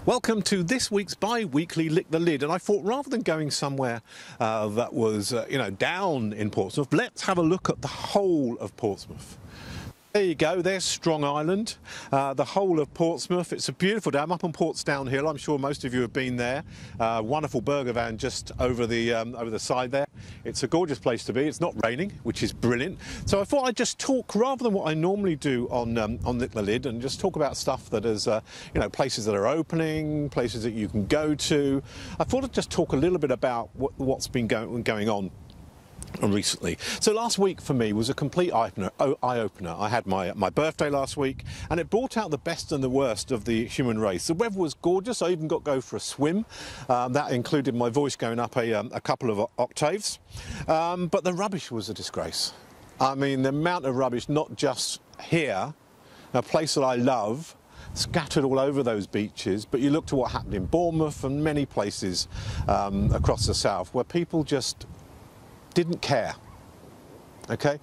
Welcome to this week's bi-weekly Lick the Lid, and I thought rather than going somewhere that was, down in Portsmouth, let's have a look at the whole of Portsmouth. There you go, there's Strong Island, the whole of Portsmouth. It's a beautiful day. I'm up on Portsdown Hill. I'm sure most of you have been there. Wonderful burger van just over the side there. It's a gorgeous place to be. It's not raining, which is brilliant. So I thought I'd just talk, rather than what I normally do on Lick the Lid, and just talk about stuff that is, places that are opening, places that you can go to. I thought I'd just talk a little bit about what's been going on recently. So last week for me was a complete eye-opener. I had my birthday last week, and it brought out the best and the worst of the human race. The weather was gorgeous. I even got to go for a swim. That included my voice going up a couple of octaves. But the rubbish was a disgrace. I mean, the amount of rubbish, not just here, a place that I love, scattered all over those beaches, but you look to what happened in Bournemouth and many places across the south where people just didn't care. Okay,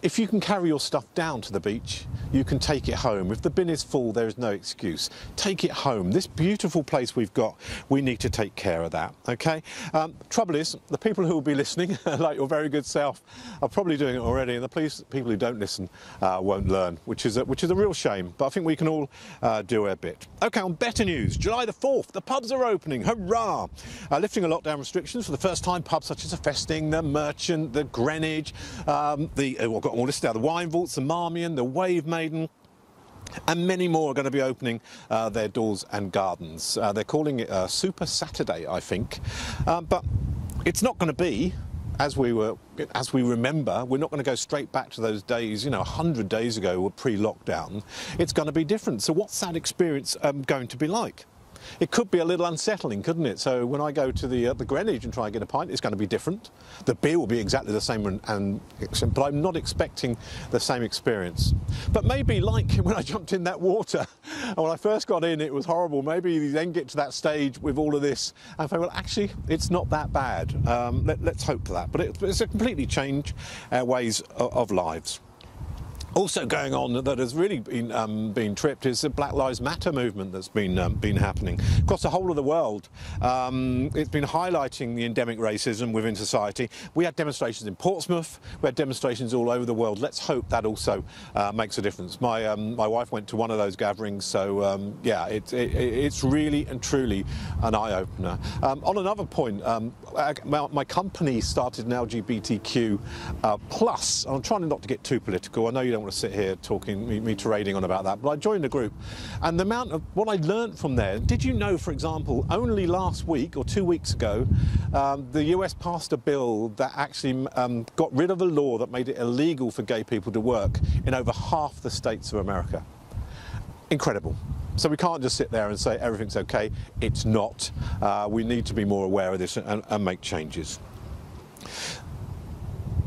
if you can carry your stuff down to the beach, you can take it home. If the bin is full, there is no excuse. Take it home. This beautiful place we've got, we need to take care of that. Okay. Trouble is, the people who will be listening, like your very good self, are probably doing it already, and the people who don't listen won't learn, which is a real shame. But I think we can all do our bit. Okay, on better news, July the 4th, the pubs are opening. Hurrah! Lifting of lockdown restrictions for the first time. Pubs such as the Festing, the Merchant, the Greenwich. I've got all this down, the Wine Vaults, the Marmion, the Wave Maiden, and many more are going to be opening their doors and gardens. They're calling it Super Saturday, I think, but it's not going to be as we remember. We're not going to go straight back to those days, 100 days ago, pre-lockdown. It's going to be different. So what's that experience going to be like? It could be a little unsettling, couldn't it? So when I go to the Greenwich and try and get a pint, it's going to be different. The beer will be exactly the same, but I'm not expecting the same experience. But maybe like when I jumped in that water, and when I first got in, it was horrible. Maybe you then get to that stage with all of this and think, well, actually, it's not that bad. Let's hope for that. But it's a completely change our ways of lives. Also going on that has really been tripped is the Black Lives Matter movement that's been happening across the whole of the world. It's been highlighting the endemic racism within society. We had demonstrations in Portsmouth. We had demonstrations all over the world. Let's hope that also makes a difference. My wife went to one of those gatherings, so yeah, it's really and truly an eye-opener. On another point, my company started an LGBTQ plus. I'm trying not to get too political. I know you don't want to sit here talking, me parading on about that, but I joined the group, and the amount of what I learned from there. Did you know, for example, only last week or 2 weeks ago, the US passed a bill that actually got rid of a law that made it illegal for gay people to work in over half the states of America. Incredible. So we can't just sit there and say everything's okay. It's not. We need to be more aware of this and make changes.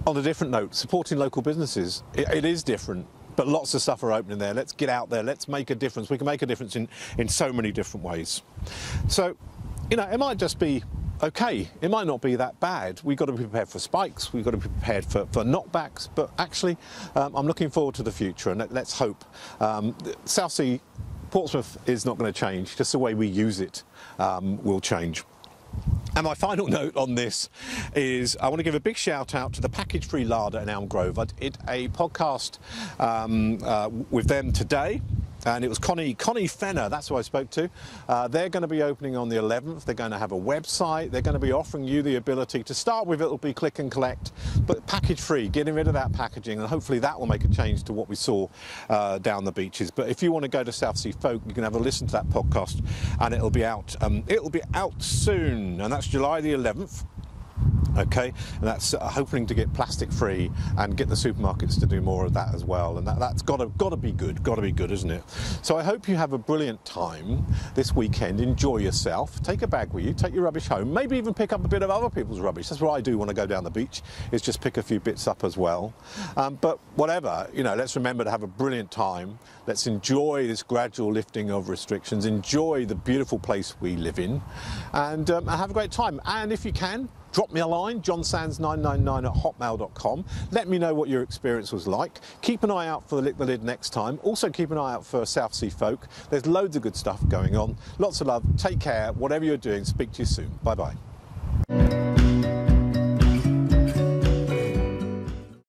On a different note, supporting local businesses, it is different, but lots of stuff are opening there. Let's get out there, let's make a difference. We can make a difference in so many different ways. So, it might just be okay, it might not be that bad. We've got to be prepared for spikes, we've got to be prepared for knockbacks, but actually, I'm looking forward to the future, and let's hope. Southsea, Portsmouth is not going to change, just the way we use it will change. And my final note on this is I want to give a big shout out to the Package Free Larder in Elm Grove. I did a podcast with them today, and it was Connie Fenner, that's who I spoke to. They're going to be opening on the 11th. They're going to have a website. They're going to be offering you the ability to start with. It'll be click and collect, but package free, getting rid of that packaging, and hopefully that will make a change to what we saw down the beaches. But if you want to go to Southsea Folk, you can have a listen to that podcast, and it'll be out soon, and that's July the 11th. Okay, and that's hoping to get plastic free and get the supermarkets to do more of that as well, and that's got to be good, isn't it? So I hope you have a brilliant time this weekend. Enjoy yourself. Take a bag with you. Take your rubbish home. Maybe even pick up a bit of other people's rubbish. That's what I do when I go down the beach. Is just pick a few bits up as well. But whatever, let's remember to have a brilliant time. Let's enjoy this gradual lifting of restrictions. Enjoy the beautiful place we live in, and have a great time. And if you can, drop me a line, johnsands999@hotmail.com. Let me know what your experience was like. Keep an eye out for the Lick the Lid next time. Also keep an eye out for Southsea Folk. There's loads of good stuff going on. Lots of love. Take care. Whatever you're doing, speak to you soon. Bye-bye.